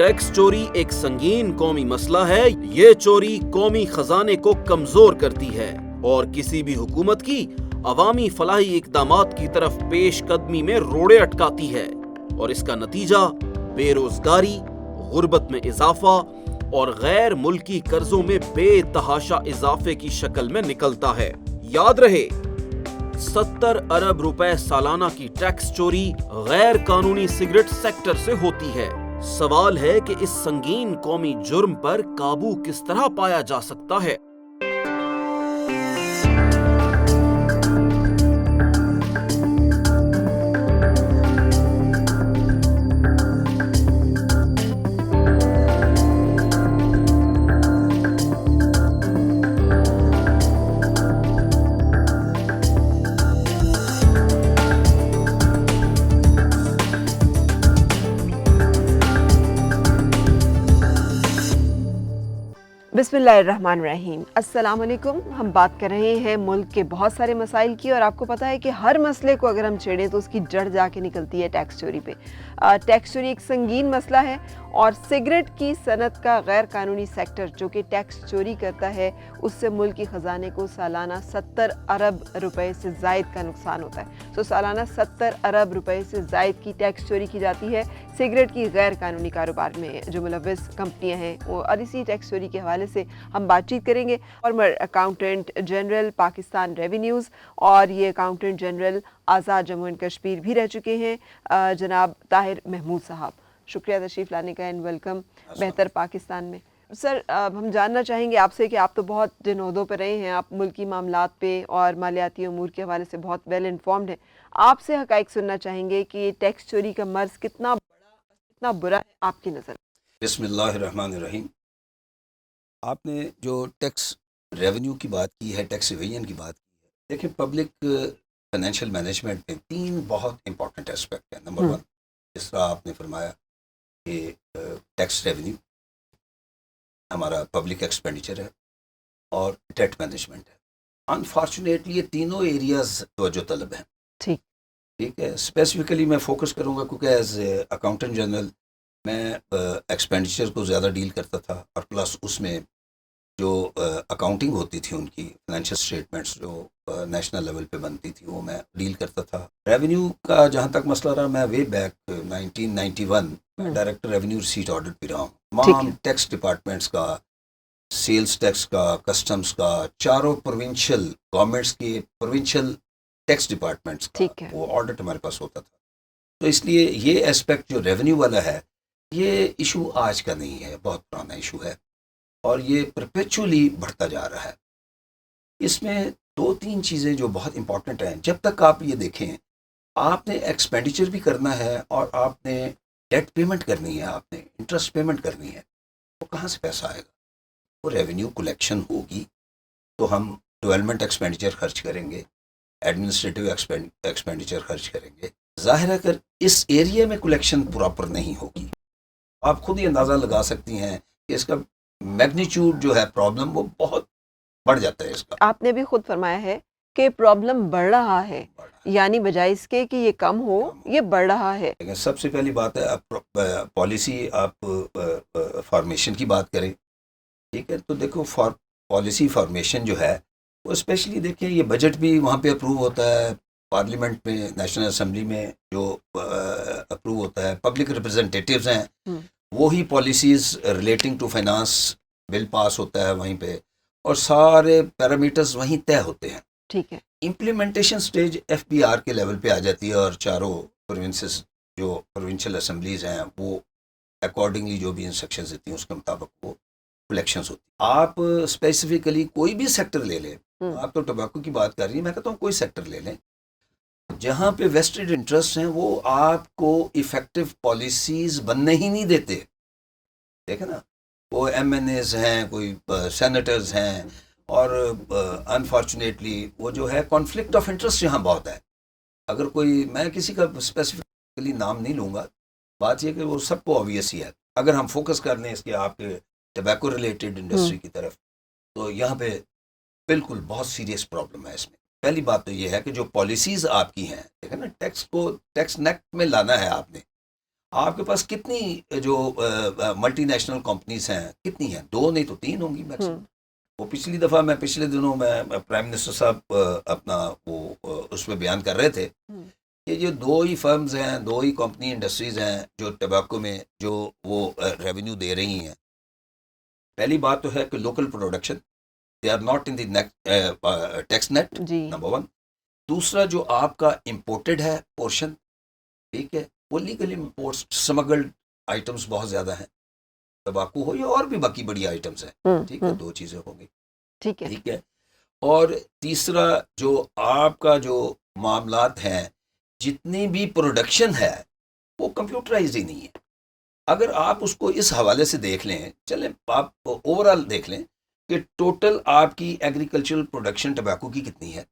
Tax चोरी एक संगीन कौमी मसला है। ये चोरी कौमी खजाने को कमजोर करती है और किसी भी हुकूमत की अवामी फलाही इकदामात की तरफ पेश कदमी में रोड़े अटकाती है और इसका नतीजा बेरोजगारी, गुर्बत में इजाफा और गैर मुल्की कर्जों में बेतहाशा इजाफे की शक्ल में निकलता है। याद रहे, 70 अरब रुपए सालाना की टैक्स चोरी गैर कानूनी सिगरेट सेक्टर से होती है। सवाल है कि इस संगीन कौमी जुर्म पर काबू किस तरह पाया जा सकता है। बिस्मिल्लाहिर्रहमानिर्रहीम। अस्सलाम वालेकुम। हम बात कर रहे हैं मुल्क के बहुत सारे मसाइल की और आपको पता है कि हर मसले को अगर हम छेड़ें तो उसकी जड़ जाके निकलती है टैक्स चोरी पे। टैक्स चोरी एक संगीन मसला है और सिगरेट की सनत का गैर कानूनी सेक्टर जो कि टैक्स चोरी करता है उससे मुल्क की ख़जाने को सालाना 70 अरब रुपए से ज़ायद का नुकसान होता है। तो सालाना 70 अरब रुपए से ज़ायद की टैक्स चोरी की जाती है सिगरेट की गैर कानूनी कारोबार में जो मुलव्वस कंपनियां हैं और इसी टैक्स चोरी के हवाले से हम बातचीत करेंगे। Farmer accountant general Pakistan revenues और ये accountant general Azad Jammu and Kashmir भी रह चुके हैं जनाब ताहिर महमूद साहब। शुक्रिया तशरीफ़ लाने का एंड वेलकम बेहतर पाकिस्तान में। सर, हम जानना चाहेंगे आपसे कि आप तो बहुत जिन ओहदों पर रहे हैं, आप मुल्की मामलात पे और मालियाती अमूर के हवाले से बहुत वेल इन्फॉर्म्ड हैं। आपसे हक़ाइक़ सुनना चाहेंगे कि टैक्स चोरी का मर्ज़ कितना बुरा है आपकी नज़र। बिस्मिल्लाहिर्रहमानिर्रहीम। आपने जो टैक्स रेवेन्यू की बात की है, टैक्स इवेजन की बात की है, देखिए पब्लिक फाइनेंशियल मैनेजमेंट में 3 बहुत इंपॉर्टेंट एस्पेक्ट हैं। नंबर 1, जिस तरह आपने फरमाया कि टैक्स रेवेन्यू हमारा पब्लिक एक्सपेंडिचर है और डेट मैनेजमेंट है। अनफॉर्चुनेटली ये तीनों एरियाज तवज्जो तलब हैं। ठीक है, स्पेसिफिकली मैं फोकस करूँगा क्योंकि एज अकाउंटेंट जनरल मैं एक्सपेंडिचर को ज़्यादा डील करता था और प्लस उसमें जो अकाउंटिंग होती थी उनकी फाइनेंशियल स्टेटमेंट्स जो नेशनल लेवल पे बनती थी वो मैं डील करता था। रेवेन्यू का जहाँ तक मसला रहा, मैं वे बैक 1991 मैं डायरेक्टर रेवेन्यू रिसीट ऑडिट भी रहा हूँ। तमाम टैक्स डिपार्टमेंट्स का, सेल्स टैक्स का, कस्टम्स का, चारों प्रोविंशियल गवर्नमेंट्स के प्रोविंशियल टैक्स डिपार्टमेंट्स का वो ऑडिट हमारे पास होता था। तो इसलिए ये एस्पेक्ट जो रेवेन्यू वाला है ये इशू आज का नहीं है, बहुत पुराना इशू है और ये परपेचुअली बढ़ता जा रहा है। इसमें 2-3 चीज़ें जो बहुत इंपॉर्टेंट हैं। जब तक आप ये देखें, आपने एक्सपेंडिचर भी करना है और आपने डेट पेमेंट करनी है, आपने इंटरेस्ट पेमेंट करनी है, तो कहाँ से पैसा आएगा? वो रेवेन्यू कलेक्शन होगी तो हम डेवलपमेंट एक्सपेंडिचर खर्च करेंगे, एडमिनिस्ट्रेटिव एक्सपेंडिचर खर्च करेंगे। जाहिर है अगर इस एरिया में कलेक्शन प्रॉपर नहीं होगी, आप खुद ही अंदाज़ा लगा सकती हैं कि इसका मैग्नीट्यूड जो है प्रॉब्लम वो बहुत बढ़ जाता है इसका। आपने भी खुद फरमाया है कि प्रॉब्लम बढ़ रहा है, यानी बजाय इसके कि ये कम हो ये बढ़ रहा है। लेकिन सबसे पहली बात है, आप पॉलिसी आप फॉर्मेशन की बात करें, ठीक है, तो देखो पॉलिसी फॉर्मेशन जो है वो स्पेशली देखिए ये बजट भी वहाँ पे अप्रूव होता है, पार्लियामेंट में, नेशनल असेंबली में जो अप्रूव होता है, पब्लिक रिप्रेजेंटेटिव्स हैं वही policies relating to finance bill pass होता है वहीं पे और सारे पैरामीटर्स वहीं तय होते हैं। ठीक है, इम्प्लीमेंटेशन स्टेज FPR के लेवल पे आ जाती है और चारों प्रोविंसेस जो प्रोविंशियल असेंबलीज हैं वो अकॉर्डिंगली जो भी इंस्ट्रक्शंस देती हैं उसके मुताबिक वो कलेक्शंस होती है। आप स्पेसिफिकली कोई भी सेक्टर ले लें, आप तो टोबैको की बात कर रही हैं, मैं कहता हूँ कोई सेक्टर ले लें जहाँ पे वेस्टेड इंटरेस्ट हैं वो आपको इफेक्टिव पॉलिसीज बनने ही नहीं देते। देखें ना, वो MNAs हैं, कोई सेनेटर्स हैं और अनफॉर्चुनेटली वो जो है कॉन्फ्लिक्ट ऑफ इंटरेस्ट यहाँ बहुत है। अगर कोई, मैं किसी का स्पेसिफिकली नाम नहीं लूँगा, बात यह कि वो सबको ऑब्वियस ही है। अगर हम फोकस कर लें इसके आपके टबैको रिलेटेड इंडस्ट्री की तरफ, तो यहाँ पे बिल्कुल बहुत सीरियस प्रॉब्लम है इसमें। पहली बात तो ये है कि जो पॉलिसीज़ आपकी हैं, देखें ना, टैक्स को टैक्स नेट में लाना है आपने, आपके पास कितनी जो मल्टीनेशनल कंपनीज हैं, कितनी हैं? 2 नहीं तो 3 होंगी मैक्सिमम। वो पिछली दफ़ा मैं पिछले दिनों में प्राइम मिनिस्टर साहब अपना वो उसमें बयान कर रहे थे कि जो 2 ही फर्म्स हैं, 2 ही कंपनी इंडस्ट्रीज़ हैं जो टबैको में जो वो रेवेन्यू दे रही हैं। पहली बात तो है कि local production, they are not in the tax net, number 1। दूसरा जो आपका इम्पोर्टेड है पोर्शन, ठीक है, वो लीगल इम्पोर्ट्स, स्मगल्ड आइटम्स बहुत ज़्यादा हैं, तंबाकू हो या और भी बाकी बड़ी आइटम्स हैं, ठीक है, 2 चीज़ें होंगी, ठीक है। और तीसरा जो आपका जो मामलात हैं, जितनी भी प्रोडक्शन है वो कंप्यूटराइज ही नहीं है। अगर आप उसको इस हवाले से देख लें, चलें आप ओवरऑल देख लें कि टोटल आपकी एग्रीकल्चरल प्रोडक्शन टबैको की कितनी है,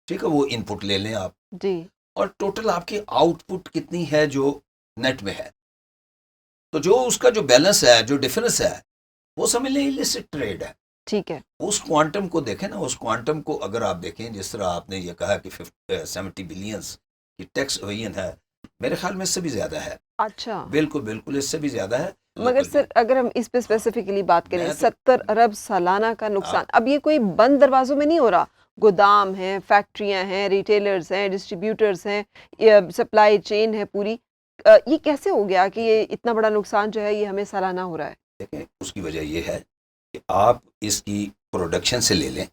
ठीक है, वो इनपुट ले लें आप जी, और टोटल आपकी आउटपुट कितनी है जो नेट में है, तो जो उसका जो बैलेंस है, जो डिफरेंस है, वो समझ लें इलिसिट ट्रेड है, ठीक है। उस क्वांटम को देखें ना, उस क्वांटम को अगर आप देखें, जिस तरह आपने ये कहा कि 70 बिलियंस की टैक्स एवेजन है, मेरे ख्याल में इससे भी ज्यादा है। अच्छा, बिल्कुल बिल्कुल इससे भी ज्यादा है। मगर सर अगर हम इस पे स्पेसिफिकली बात करें, 70 अरब सालाना का नुकसान, अब ये कोई बंद दरवाजों में नहीं हो रहा, गोदाम हैं, फैक्ट्रियां हैं, रिटेलर्स हैं, डिस्ट्रीब्यूटर्स हैं, सप्लाई चेन है पूरी, ये कैसे हो गया कि ये इतना बड़ा नुकसान जो है ये हमें सालाना हो रहा है? देखें, उसकी वजह ये है कि आप इसकी प्रोडक्शन से ले लें,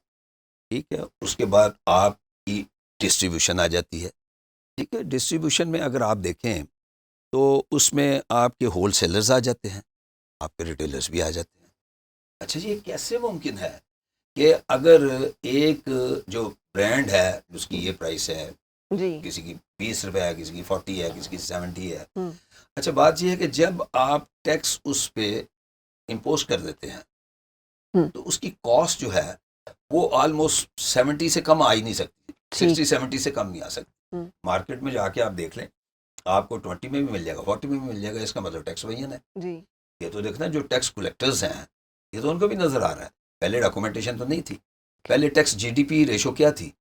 ठीक है, उसके बाद आपकी डिस्ट्रीब्यूशन आ जाती है, ठीक है। डिस्ट्रीब्यूशन में अगर आप देखें तो उसमें आपके होल सेलर्स आ जाते हैं, आपके रिटेलर्स भी आ जाते हैं। अच्छा, ये कैसे मुमकिन है कि अगर एक जो ब्रांड है उसकी ये प्राइस है जी, किसी की 20 रुपए है, किसी की 40 है, किसी की 70 है। अच्छा, बात ये है कि जब आप टैक्स उस पे इम्पोज कर देते हैं तो उसकी कॉस्ट जो है वो ऑलमोस्ट 70 से कम आ ही नहीं सकती, 60-70 से कम नहीं आ सकती। मार्केट में जाके आप देख लें, आपको 20 में भी मिल जाएगा, 40 में भी मिल जाएगा, इसका मतलब टैक्स एवेजन है जी। ये तो देखना, जो टैक्स कलेक्टर्स हैं ये तो उनको भी नजर आ रहा है। पहले डॉक्यूमेंटेशन तो नहीं थी, पहले टैक्स जीडीपी रेशो क्या थी,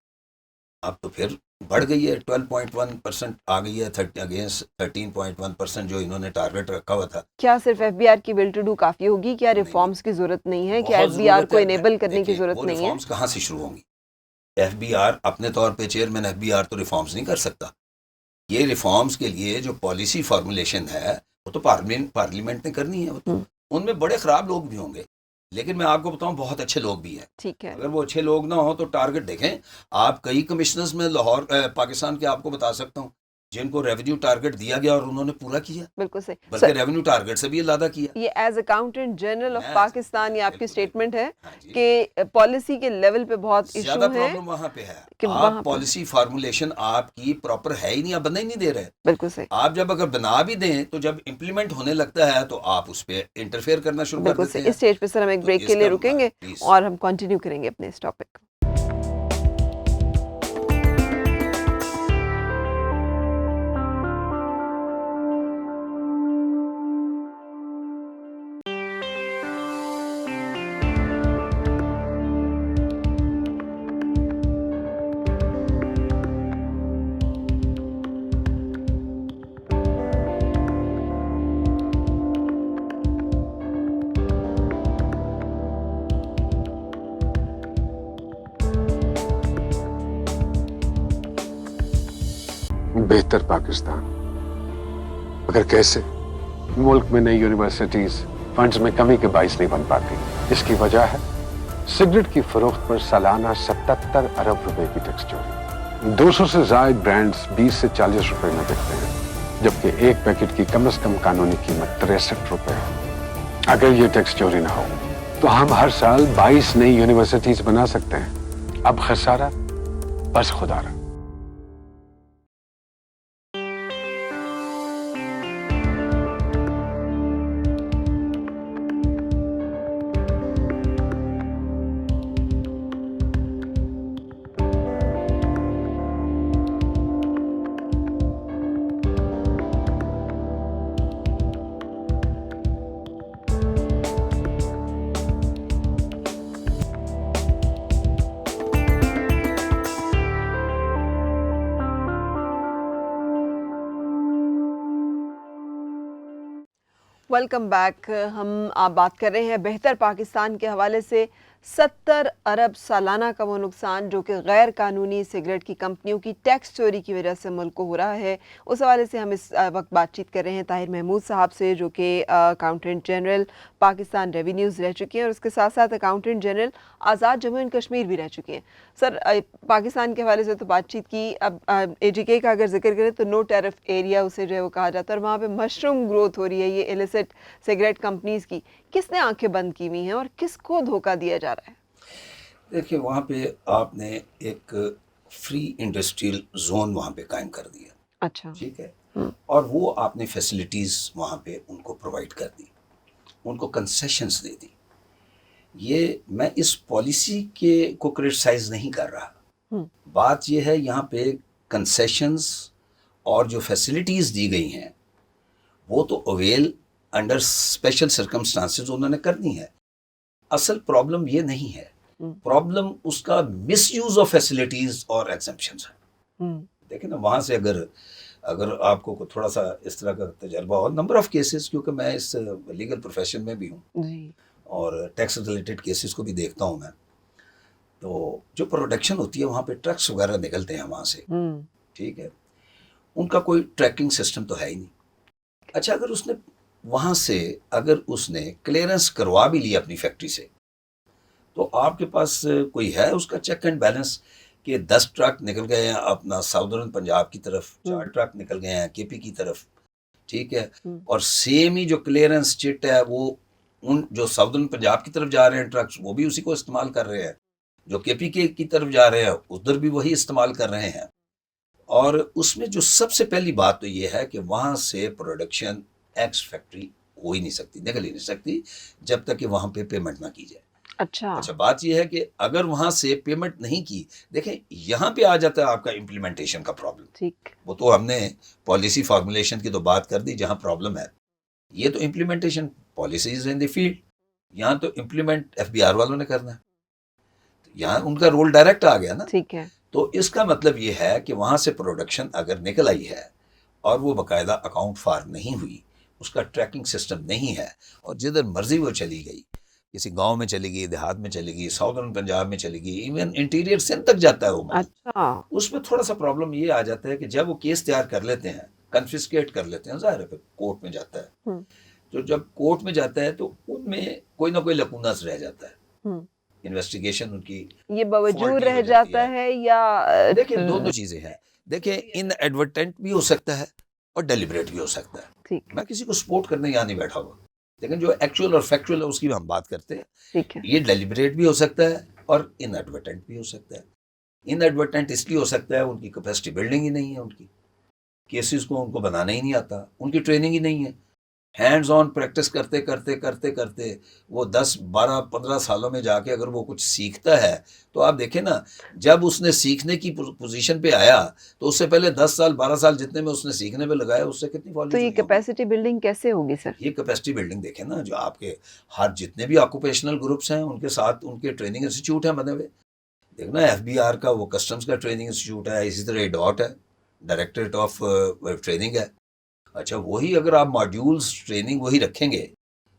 अब तो फिर बढ़ गई है, 12.1% आ गई है, 13.1% जो इन्होंने टारगेट रखा हुआ था। क्या सिर्फ एफबीआर की बिल टू डू काफी होगी? क्या रिफॉर्म्स की जरूरत नहीं है? क्या एफबीआर को इनेबल करने की जरूरत नहीं है? रिफॉर्म्स कहाँ से शुरू होंगी? एफबीआर अपने तौर पे, चेयरमैन एफबीआर तो रिफॉर्म्स नहीं कर सकता। ये रिफॉर्म्स के लिए जो पॉलिसी फॉर्मुलेशन है वो तो पार्लियामेंट ने करनी है, वो तो उनमें बड़े खराब लोग भी होंगे, लेकिन मैं आपको बताऊं बहुत अच्छे लोग भी हैं, ठीक है। अगर वो अच्छे लोग ना हो तो टारगेट देखें आप, कई कमिश्नर्स में लाहौर पाकिस्तान के आपको बता सकता हूं जिनको रेवेन्यू टारगेट दिया गया और उन्होंने पूरा किया, बिल्कुल सही, बल्कि रेवेन्यू टारगेट से भी ज्यादा किया। ये as accountant general of Pakistan ये आपकी स्टेटमेंट है कि पॉलिसी के लेवल पे बहुत इशू है, ज्यादा प्रॉब्लम वहां पे है कि आप पॉलिसी फार्मूलेशन आपकी प्रॉपर है ही नहीं, आप बनना ही नहीं दे रहे, बिल्कुल सही। आप जब अगर बना भी दें तो जब इम्प्लीमेंट होने लगता है तो आप उस पर इंटरफेयर करना शुरू कर देते हैं। इस स्टेज पे सर हम एक ब्रेक के लिए रुकेंगे और हम कंटिन्यू करेंगे अपने इस टॉपिक। बेहतर पाकिस्तान, मगर कैसे? मुल्क में नई यूनिवर्सिटीज फंड्स में कमी के बाइस नहीं बन पाती। इसकी वजह है सिगरेट की फरोख्त पर सालाना 77 अरब रुपए की टैक्स चोरी। 200 से ज्यादा ब्रांड्स 20 से 40 रुपए में बिकते हैं, जबकि एक पैकेट की कम से कम कानूनी कीमत 63 रुपए है। अगर ये टैक्स चोरी ना हो तो हम हर साल 22 नई यूनिवर्सिटीज बना सकते हैं। अब खसारा बस खुदारा। Welcome back. हम आप बात कर रहे हैं बेहतर पाकिस्तान के हवाले से 70 अरब सालाना का वो नुकसान जो कि गैर कानूनी सिगरेट की कंपनियों की टैक्स चोरी की वजह से मुल्क को हो रहा है, उस हवाले से हम इस वक्त बातचीत कर रहे हैं ताहिर महमूद साहब से, जो कि अकाउंटेंट जनरल पाकिस्तान रेवेन्यूज़ रह चुके हैं और उसके साथ साथ accountant general Azad Jammu and Kashmir भी रह चुके हैं। सर, पाकिस्तान के हवाले से तो बातचीत की, अब AGK का अगर जिक्र करें तो नो टैरिफ एरिया उसे जो है वो कहा जाता है और वहाँ पे मशरूम ग्रोथ हो रही है ये इलिसिट सिगरेट कंपनीज की। किसने आंखें बंद की हुई हैं और किसको धोखा दिया जा रहा है? देखिए, वहाँ पे आपने एक फ्री इंडस्ट्रियल जोन वहाँ पे कायम कर दिया। अच्छा। ठीक है। और वो आपने फैसिलिटीज़ वहाँ पे उनको प्रोवाइड कर दी, उनको कंसेशंस दे दी। ये मैं इस पॉलिसी के को क्रिटिसाइज नहीं कर रहा, बात ये है यहाँ पे कंसेशंस और जो फैसिलिटीज़ दी गई हैं वो तो अवेल अंडर स्पेशल सर्कमस्टांसेस उन्होंने करनी है। असल प्रॉब्लम ये नहीं है, प्रॉब्लम उसका मिसयूज ऑफ फैसिलिटीज और एग्जेम्पशंस है। देखिए ना, वहाँ से अगर आपको थोड़ा सा इस तरह का तजर्बा हो, नंबर ऑफ केसेस, क्योंकि मैं इस लीगल प्रोफेशन में भी हूँ और टैक्स रिलेटेड केसेस को भी देखता हूँ मैं, तो जो प्रोडक्शन होती है वहाँ पे ट्रक्स वगैरह निकलते हैं वहाँ से, ठीक है, उनका कोई ट्रैकिंग सिस्टम तो है ही नहीं। अच्छा, अगर उसने क्लियरेंस करवा भी लिया अपनी फैक्ट्री से, तो आपके पास कोई है उसका चेक एंड बैलेंस कि 10 ट्रक निकल गए हैं अपना साउदर्न पंजाब की तरफ, 4 ट्रक निकल गए हैं KP की तरफ, ठीक है, और सेम ही जो क्लियरेंस चिट है वो उन जो साउदर्न पंजाब की तरफ जा रहे हैं ट्रक्स वो भी उसी को इस्तेमाल कर रहे हैं, जो KP की तरफ जा रहे हैं उधर भी वही इस्तेमाल कर रहे हैं। और उसमें जो सबसे पहली बात तो ये है कि वहाँ से प्रोडक्शन एक्स फैक्ट्री हो ही नहीं सकती, निकल ही नहीं सकती जब तक कि वहाँ पे पेमेंट ना की जाए। अच्छा, बात यह है कि अगर वहाँ से पेमेंट नहीं की, देखें यहाँ पे आ जाता है आपका इम्प्लीमेंटेशन का प्रॉब्लम। ठीक, वो तो हमने पॉलिसी फॉर्मुलेशन की तो बात कर दी जहाँ प्रॉब्लम है, ये तो implementation policies in the field, यहाँ तो इम्प्लीमेंट FBR वालों ने करना है, तो यहाँ उनका रोल डायरेक्ट आ गया ना। ठीक है, तो इसका मतलब ये है कि वहाँ से प्रोडक्शन अगर निकल आई है और वो बाकायदा अकाउंट फार नहीं हुई, उसका ट्रैकिंग सिस्टम नहीं है और जिधर मर्जी वो चली गई, किसी गांव में चली गई, देहात में चली गई, साउदर्न पंजाब में चली गई, इवन इंटीरियर सिंध तक जाता है वो माल। अच्छा, उसमें थोड़ा सा प्रॉब्लम ये आ जाता है कि जब वो केस तैयार कर लेते हैं, कन्फिस्केट कर लेते हैं, जाहिर है फिर कोर्ट में जाता है, तो जब कोर्ट में जाता है तो उनमें कोई ना कोई लकूनास रह जाता है, इन्वेस्टिगेशन उनकी ये बावजूद रह जाता है या देखिए दोनों चीजें हैं। देखिए, इनएडवर्टेंट भी हो सकता है और डेलिब्रेट भी हो सकता है। मैं किसी को सपोर्ट करने यहाँ नहीं बैठा हुआ, लेकिन जो एक्चुअल और फैक्चुअल है उसकी हम बात करते हैं। ठीक है, ये डेलिब्रेट भी हो सकता है और इनएडवर्टेंट भी हो सकता है। इनएडवर्टेंट इसलिए हो सकता है उनकी कैपेसिटी बिल्डिंग ही नहीं है, उनकी केसेस को उनको बनाना ही नहीं आता, उनकी ट्रेनिंग ही नहीं है। हैंड्स ऑन प्रैक्टिस करते करते करते करते वो 10, 12, 15 सालों में जाके अगर वो कुछ सीखता है, तो आप देखें ना, जब उसने सीखने की पोजीशन पे आया तो उससे पहले 10 साल 12 साल जितने में उसने सीखने में लगाया, उससे कितनी फॉलो। तो ये कैपेसिटी बिल्डिंग कैसे होगी सर? ये कैपेसिटी बिल्डिंग देखें ना, जो आपके हर जितने भी ऑक्यूपेशनल ग्रुप्स हैं उनके साथ उनके ट्रेनिंग इंस्टीट्यूट हैं बने हुए। देखना, FBR का वो कस्टम्स का ट्रेनिंग इंस्टीट्यूट है, इसी तरह डॉट है, डायरेक्टरेट ऑफ ट्रेनिंग है। अच्छा, वही अगर आप मॉड्यूल्स ट्रेनिंग वही रखेंगे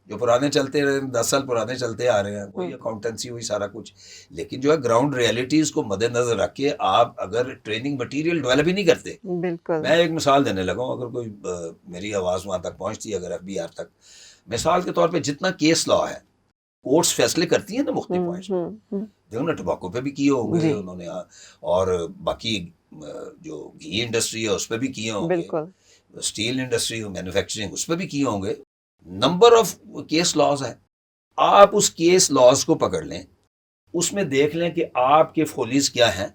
जो पुराने चलते रहे, 10 साल पुराने चलते आ रहे हैं, वही अकाउंटेंसी वही सारा कुछ, लेकिन जो है ग्राउंड रियलिटीज़ को मद्देनजर रख के आप अगर ट्रेनिंग मटेरियल डेवलप ही नहीं करते। बिल्कुल, मैं एक मिसाल देने लगा हूँ, अगर कोई मेरी आवाज़ वहाँ तक पहुँचती है अगर FBR तक, मिसाल के तौर पर जितना केस लॉ है, कोर्ट्स फैसले करती हैं ना मुख्तलिफ पॉइंट्स पर, देखो ना, टबाको पे भी किए होंगे उन्होंने, और बाकी जो घी इंडस्ट्री है उस पर भी किए होंगे, स्टील इंडस्ट्री मैन्युफैक्चरिंग उस पर भी किए होंगे। नंबर ऑफ केस लॉज है, आप उस केस लॉज को पकड़ लें, उसमें देख लें कि आपके फोलीज क्या हैं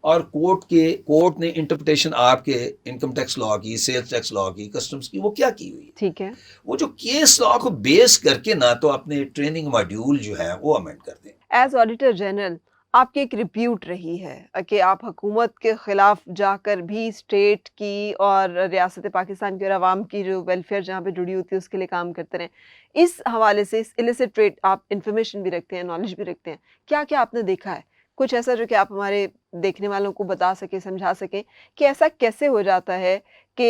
और कोर्ट ने इंटरप्रिटेशन आपके इनकम टैक्स लॉ की, सेल्स टैक्स लॉ की, कस्टम्स की वो क्या की हुई है। ठीक है, वो जो केस लॉ को बेस करके ना तो अपने ट्रेनिंग मॉड्यूल जो है वो अमेंड कर दें। एज ऑडिटर जनरल आपकी एक रिप्यूट रही है कि आप हुकूमत के ख़िलाफ़ जाकर भी स्टेट की और रियासत पाकिस्तान की और आवाम की जो वेलफेयर जहाँ पे जुड़ी होती है उसके लिए काम करते रहें। इस हवाले से, इस इलिसिट ट्रेड, आप इंफॉर्मेशन भी रखते हैं, नॉलेज भी रखते हैं, क्या क्या आपने देखा है कुछ ऐसा जो कि आप हमारे देखने वालों को बता सकें, समझा सकें कि ऐसा कैसे हो जाता है कि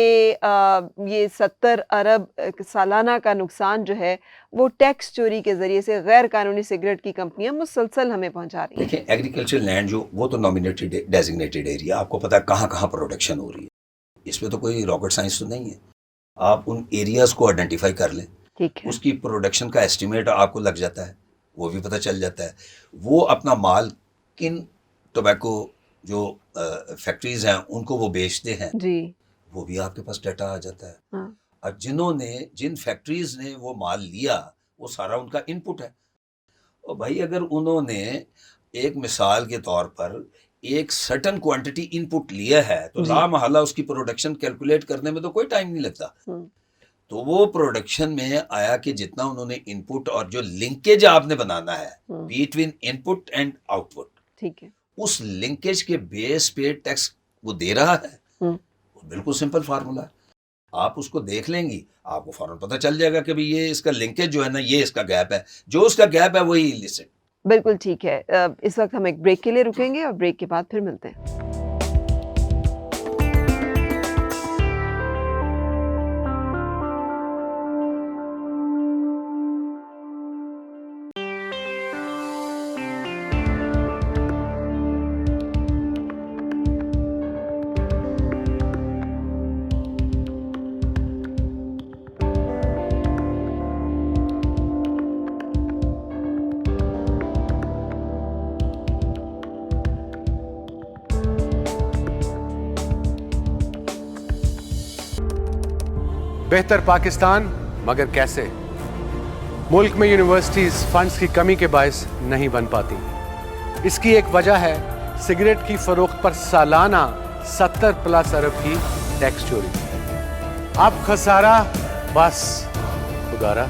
ये 70 अरब सालाना का नुकसान जो है वो टैक्स चोरी के ज़रिए से गैर कानूनी सिगरेट की कंपनियां मुसलसल हमें पहुंचा रही हैं। देखिए, एग्रीकल्चर लैंड जो वो तो नॉमिनेटेड डेजिग्नेटेड एरिया, आपको पता है कहाँ कहाँ प्रोडक्शन हो रही है, इसमें तो कोई रॉकेट साइंस तो नहीं है। आप उन एरियाज को आइडेंटिफाई कर लें, ठीक है। उसकी प्रोडक्शन का एस्टिमेट आपको लग जाता है, वो भी पता चल जाता है। वो अपना माल किन टोबैको जो फैक्ट्रीज हैं उनको वो बेचते हैं, जी। वो भी आपके पास डाटा आ जाता है। हाँ। और जिन फैक्ट्रीज ने वो माल लिया, वो सारा उनका इनपुट है। और भाई अगर उन्होंने एक मिसाल के तौर पर एक सर्टन क्वांटिटी इनपुट लिया है तो जी। ला महला उसकी प्रोडक्शन कैलकुलेट करने में तो कोई टाइम नहीं लगता। तो वो प्रोडक्शन में आया कि जितना उन्होंने इनपुट और जो लिंकेज आपने बनाना है बिटवीन इनपुट एंड आउटपुट, ठीक है, उस लिंकेज के बेस पे टैक्स वो दे रहा है। वो बिल्कुल सिंपल फार्मूला है, आप उसको देख लेंगी, आपको फौरन पता चल जाएगा कि भाई ये इसका लिंकेज जो है ना, ये इसका गैप है, जो उसका गैप है वही इलिसिट। बिल्कुल ठीक है। इस वक्त हम एक ब्रेक के लिए रुकेंगे और ब्रेक के बाद फिर मिलते हैं। बेहतर पाकिस्तान, मगर कैसे? मुल्क में यूनिवर्सिटीज फंड्स की कमी के बायस नहीं बन पाती। इसकी एक वजह है सिगरेट की फरोख्त पर सालाना 70+ अरब की टैक्स चोरी। अब खसारा बस खुदारा।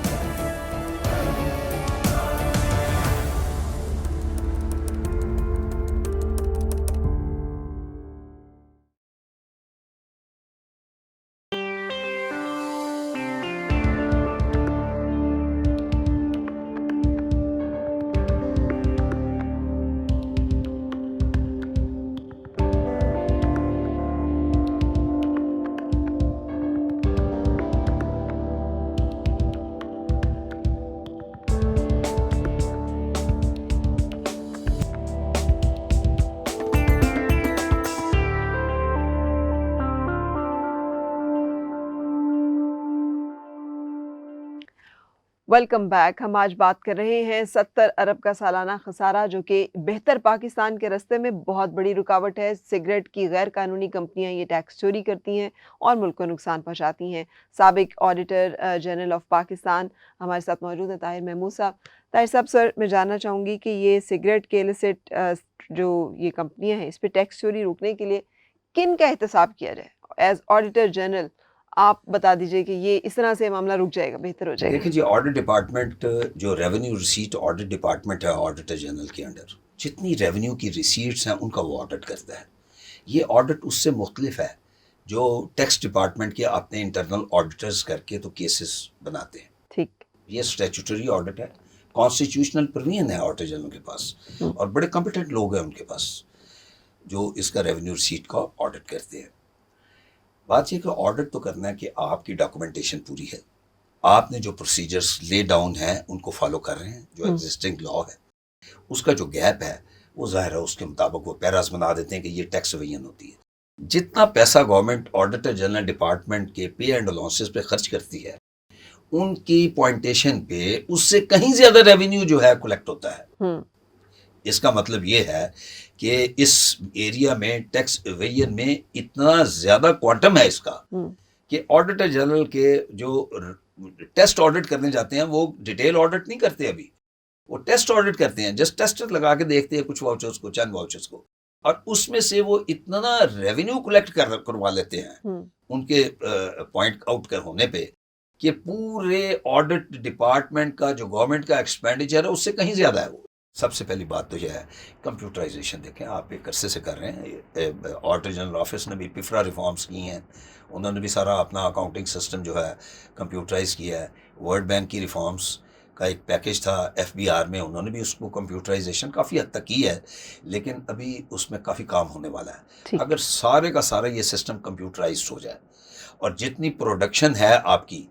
Welcome back. हम आज बात कर रहे हैं 70 अरब का सालाना खसारा जो कि बेहतर पाकिस्तान के रास्ते में बहुत बड़ी रुकावट है। सिगरेट की गैर कानूनी कंपनियां ये टैक्स चोरी करती हैं और मुल्क को नुकसान पहुंचाती हैं। साबिक ऑडिटर जनरल ऑफ पाकिस्तान हमारे साथ मौजूद हैं ताहिर महमूद साहब। ताहिर साहब, सर मैं जानना चाहूँगी कि ये सिगरेट के इलिसिट जो ये कंपनियाँ हैं, इस पर टैक्स चोरी रोकने के लिए किन का एहतसाब किया जाए? एज ऑडिटर जनरल आप बता दीजिए कि ये इस तरह से मामला रुक जाएगा, बेहतर हो जाएगा। देखिए जी, ऑडिट डिपार्टमेंट जो रेवेन्यू रिसीट ऑडिट डिपार्टमेंट है ऑडिटर जनरल के अंडर, जितनी रेवेन्यू की रिसीट्स हैं उनका वो ऑडिट करता है। ये ऑडिट उससे मुख्तलिफ है जो टैक्स डिपार्टमेंट के अपने इंटरनल ऑडिटर्स करके तो केसेस बनाते हैं। ठीक। ये स्टैट्यूटरी ऑडिट है, कॉन्स्टिट्यूशनल प्रोविजन है ऑडिटर जनरल के पास, और बड़े कॉम्पिटेंट लोग हैं उनके पास जो इसका रेवेन्यू रिसीट का ऑडिट करते हैं। बात यह कि ऑडिट तो करना है कि आपकी डॉक्यूमेंटेशन पूरी है, आपने जो प्रोसीजर्स ले डाउन हैं उनको फॉलो कर रहे हैं, जो एग्जिस्टिंग लॉ है। उसका जो गैप है वो ज़ाहिर है उसके मुताबिक वो पैरास बना देते हैं कि ये टैक्स एवेजन होती है। जितना पैसा गवर्नमेंट ऑडिटर जनरल डिपार्टमेंट के पे एंड अलाउंसेस पे खर्च करती है, उनकी पॉइंटेशन पे उससे कहीं ज़्यादा रेवेन्यू जो है कलेक्ट होता है। इसका मतलब ये है कि इस एरिया में टैक्स एवेजन में इतना ज़्यादा क्वांटम है इसका कि ऑडिटर जनरल के जो टेस्ट ऑडिट करने जाते हैं वो डिटेल ऑडिट नहीं करते, अभी वो टेस्ट ऑडिट करते हैं, जस्ट टेस्टर लगा के देखते हैं कुछ वाउचर्स को, चंद वाउचर्स को, और उसमें से वो इतना रेवेन्यू कलेक्ट करवा लेते हैं उनके पॉइंट आउट कर होने पे कि पूरे ऑडिट डिपार्टमेंट का जो गवर्नमेंट का एक्सपेंडिचर है उससे कहीं ज़्यादा है वो। सबसे पहली बात तो यह है कंप्यूटराइजेशन। देखें, आप एक अरसे से कर रहे हैं, ऑडिटर जनरल ऑफिस ने भी पिफरा रिफॉर्म्स की हैं, उन्होंने भी सारा अपना अकाउंटिंग सिस्टम जो है कंप्यूटराइज किया है। वर्ल्ड बैंक की रिफॉर्म्स का एक पैकेज था एफबीआर में, उन्होंने भी उसको कंप्यूटराइजेशन काफ़ी हद तक की है, लेकिन अभी उसमें काफ़ी काम होने वाला है। ठीक। अगर सारे का सारा ये सिस्टम कंप्यूटराइज हो जाए और जितनी प्रोडक्शन है आपकी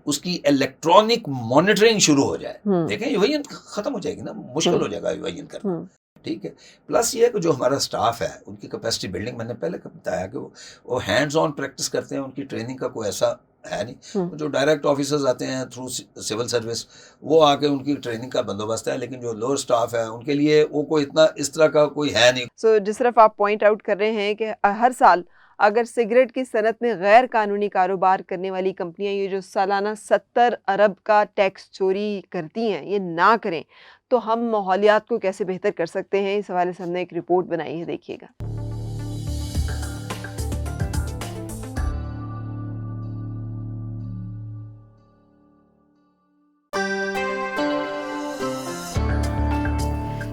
उसकी इलेक्ट्रॉनिक मॉनिटरिंग शुरू हो जाए, देखें यूएन खत्म हो जाएगी ना, मुश्किल हो जाएगा यूएन करना। ठीक है, प्लस ये है कि जो हमारा स्टाफ है उनकी कैपेसिटी बिल्डिंग, मैंने पहले बताया कि वो हैंड्स ऑन प्रैक्टिस करते हैं, उनकी ट्रेनिंग का कोई ऐसा है नहीं। जो डायरेक्ट ऑफिसर्स आते हैं थ्रू सिविल सर्विस, वो आके उनकी ट्रेनिंग का बंदोबस्त है, लेकिन जो लोअर स्टाफ है उनके लिए वो कोई इतना इस तरह का कोई है नहीं। सो जिस तरफ आप पॉइंट आउट कर रहे हैं कि हर साल अगर सिगरेट की सनत में गैर कानूनी कारोबार करने वाली कंपनियां ये जो सालाना 70 अरब का टैक्स चोरी करती हैं, ये ना करें तो हम माहौलियात को कैसे बेहतर कर सकते हैं, इस हवाले से हमने एक रिपोर्ट बनाई है, देखिएगा।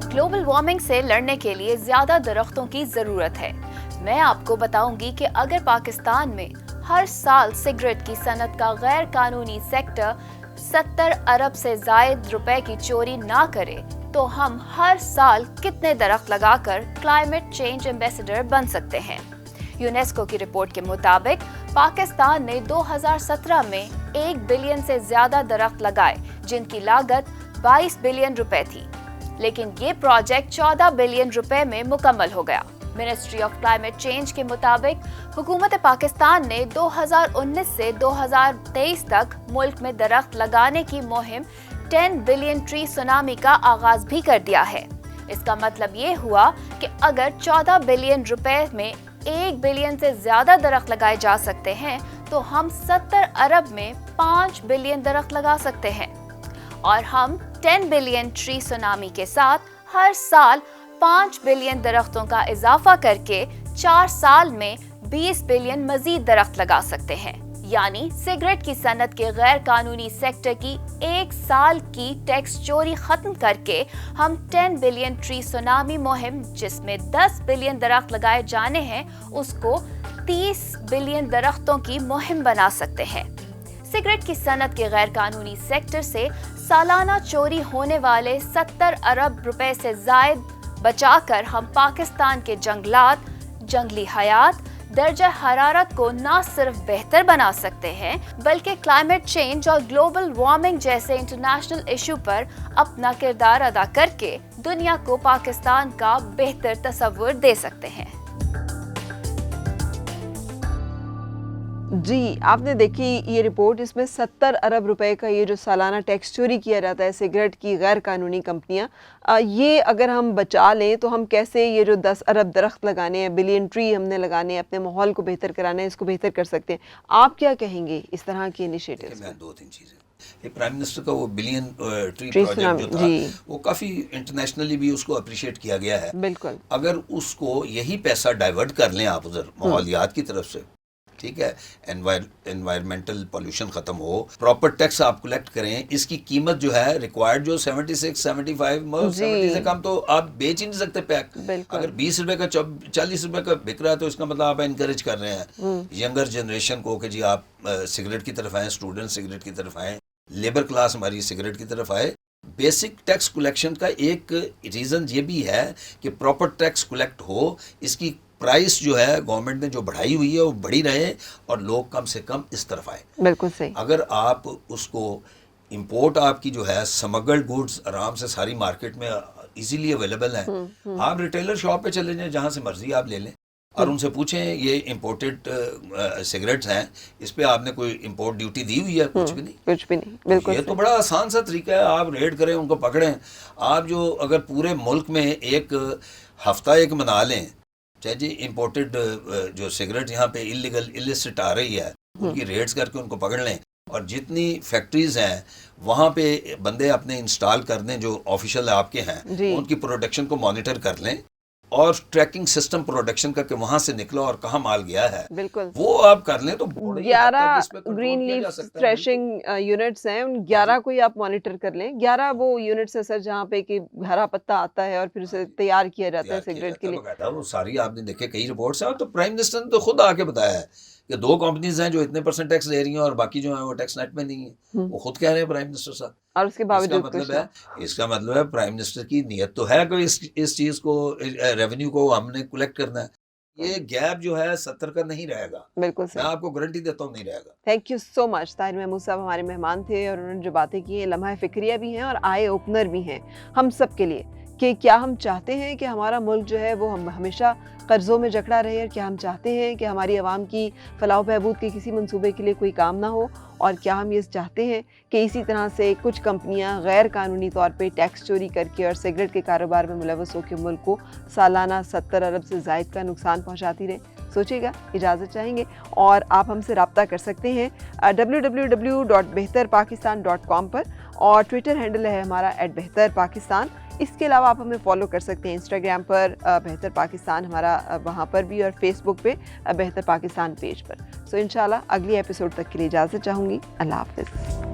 ग्लोबल वार्मिंग से लड़ने के लिए ज्यादा दरख्तों की जरूरत है। मैं आपको बताऊंगी कि अगर पाकिस्तान में हर साल सिगरेट की सनत का गैर कानूनी सेक्टर 70 अरब से जायद रुपए की चोरी ना करे तो हम हर साल कितने दरख्त लगाकर क्लाइमेट चेंज एम्बेसडर बन सकते हैं। यूनेस्को की रिपोर्ट के मुताबिक पाकिस्तान ने 2017 में 1 बिलियन से ज्यादा दरख्त लगाए, जिनकी लागत 22 बिलियन रुपए थी, लेकिन ये प्रोजेक्ट 14 बिलियन रुपए में मुकम्मल हो गया। मिनिस्ट्री ऑफ क्लाइमेट चेंज के मुताबिक हुकूमत पाकिस्तान ने 2019 से 2023 तक मुल्क में दरख्त लगाने की मुहिम 10 बिलियन ट्री सुनामी का आगाज भी कर दिया है। इसका मतलब ये हुआ कि अगर 14 बिलियन रुपए में 1 बिलियन से ज्यादा दरख्त लगाए जा सकते हैं तो हम 70 अरब में 5 बिलियन दरख्त लगा सकते हैं, और हम 10 बिलियन ट्री सुनामी के साथ हर साल 5 बिलियन दरख्तों का इजाफा करके 4 साल में 20 बिलियन मजीद दरख्त लगा सकते हैं। यानी सिगरेट की सनत के गैर कानूनी सेक्टर की 1 साल की टैक्स चोरी खत्म करके हम 10 बिलियन ट्री सुनामी मुहिम, जिसमें 10 बिलियन दरख्त लगाए जाने हैं, उसको 30 बिलियन दरख्तों की मुहिम बना सकते हैं। सिगरेट की सनत के गैर कानूनी सेक्टर से सालाना चोरी होने वाले 70 अरब रुपए से जायद बचाकर हम पाकिस्तान के जंगलात, जंगली हयात, दर्जा हरारत को न सिर्फ बेहतर बना सकते हैं बल्कि क्लाइमेट चेंज और ग्लोबल वार्मिंग जैसे इंटरनेशनल इशू पर अपना किरदार अदा करके दुनिया को पाकिस्तान का बेहतर तस्वुर दे सकते हैं। जी, आपने देखी ये रिपोर्ट, इसमें 70 अरब रुपए का ये जो सालाना टैक्स चोरी किया जाता है सिगरेट की गैर कानूनी कंपनियां, ये अगर हम बचा लें तो हम कैसे ये जो 10 अरब दरख्त लगाने हैं, बिलियन ट्री हमने लगाने हैं, अपने माहौल को बेहतर कराना है, इसको बेहतर कर सकते हैं। आप क्या कहेंगे इस तरह के इनिशिएटिव्स मैं पर? 2-3 चीज़ें, एक प्राइम मिनिस्टर का वो बिलियन ट्री ट्री प्रोजेक्ट जो था जी, वो काफ़ी इंटरनेशनली भी उसको अप्रिशिएट किया गया है। बिल्कुल। अगर उसको यही पैसा डाइवर्ट कर लें आप उधर माहौलियात की तरफ से, ठीक है, एनवायरमेंटल पोल्यूशन खत्म हो, प्रॉपर टैक्स आप कलेक्ट करें, इसकी कीमत जो है रिक्वायर्ड जो 76, 75, 70 से कम तो आप बेच ही नहीं सकते पैक। अगर 20 रुपए का 40 रुपए का बिक रहा है तो इसका मतलब आप इनकरेज कर रहे हैं यंगर जनरेशन को कि जी आप सिगरेट की तरफ आए, स्टूडेंट सिगरेट की तरफ आए, लेबर क्लास हमारी सिगरेट की तरफ आए। बेसिक टैक्स कलेक्शन का एक रीज़न ये भी है कि प्रॉपर टैक्स कलेक्ट हो, इसकी प्राइस जो है गवर्नमेंट ने जो बढ़ाई हुई है वो बढ़ी रहे और लोग कम से कम इस तरफ आए। बिल्कुल सही। अगर आप उसको इंपोर्ट आपकी जो है स्मगल्ड गुड्स आराम से सारी मार्केट में इजीली अवेलेबल है, आप रिटेलर शॉप पे चले जाएं, जहाँ से मर्जी आप ले लें और उनसे पूछें ये इंपोर्टेड सिगरेट्स हैं, इस पे आपने कोई इंपोर्ट ड्यूटी दी हुई है? कुछ भी नहीं, कुछ भी नहीं। बिल्कुल ये तो बड़ा आसान सा तरीका है। आप रेड करें, उनको पकड़ें। आप जो अगर पूरे मुल्क में एक हफ्ता एक मना लें, चाहे जी इंपोर्टेड जो सिगरेट यहाँ पे इलीगल इलिसिट आ रही है उनकी रेड्स करके उनको पकड़ लें, और जितनी फैक्ट्रीज हैं वहाँ पे बंदे अपने इंस्टॉल कर दें जो ऑफिशियल आपके हैं, उनकी प्रोडक्शन को मॉनिटर कर लें और ट्रैकिंग सिस्टम प्रोडक्शन का कि वहाँ से निकला और कहाँ माल गया है, बिल्कुल वो आप कर लें तो 11 ग्रीन लीफ थ्रेशिंग यूनिट्स हैं, उन 11 को ही आप मॉनिटर कर लें। 11 वो यूनिट्स है सर जहाँ पे कि हरा पत्ता आता है और फिर उसे तैयार किया जाता है सिगरेट के लिए। वो सारी आपने देखे कई रिपोर्ट्स हैं, तो प्राइम मिनिस्टर ने तो खुद आके बताया है कि 2 कंपनीज हैं जो इतने % टैक्स दे रही हैं और बाकी जो हैं वो टैक्स नेट में नहीं है। वो खुद कह रहे हैं प्राइम मिनिस्टर साहब। और उसके बावजूद कुछ ना। इसका मतलब है प्राइम मिनिस्टर की नीयत तो है कि इस चीज़ को रेवेन्यू को हमने कलेक्ट करना है। ये गैप जो है 70 का नहीं रहेगा, बिल्कुल मैं सही। आपको गारंटी देता हूँ नहीं रहेगा। Thank you so much. Tahir Mahmood साहब हमारे मेहमान थे और उन्होंने जो बातें की हैं लम्हा फ़िक्रिया भी हैं और आई ओपनर भी हैं हम सब के लिए कि क्या हम चाहते हैं कि हमारा मुल्क जो है वो हम हमेशा कर्ज़ों में जकड़ा रहे, और क्या हम चाहते हैं कि हमारी आवाम की फलाह बहबूद के किसी मंसूबे के लिए कोई काम ना हो, और क्या हम ये चाहते हैं कि इसी तरह से कुछ कंपनियां गैर कानूनी तौर पे टैक्स चोरी करके और सिगरेट के कारोबार में मुलव्वस होकर मुल्क को सालाना 70 अरब से ज़ायद का नुकसान पहुंचाती रहे। सोचिएगा, इजाज़त चाहेंगे और आप हमसे रब्ता कर सकते हैं www.behtarpakistan.com पर, और ट्विटर हैंडल है हमारा @behtarpakistan। इसके अलावा आप हमें फॉलो कर सकते हैं इंस्टाग्राम पर बेहतर पाकिस्तान हमारा वहाँ पर भी, और फेसबुक पे बेहतर पाकिस्तान पेज पर। सो इंशाल्लाह अगली एपिसोड तक के लिए इजाज़त चाहूँगी। अल्लाह हाफ़िज़।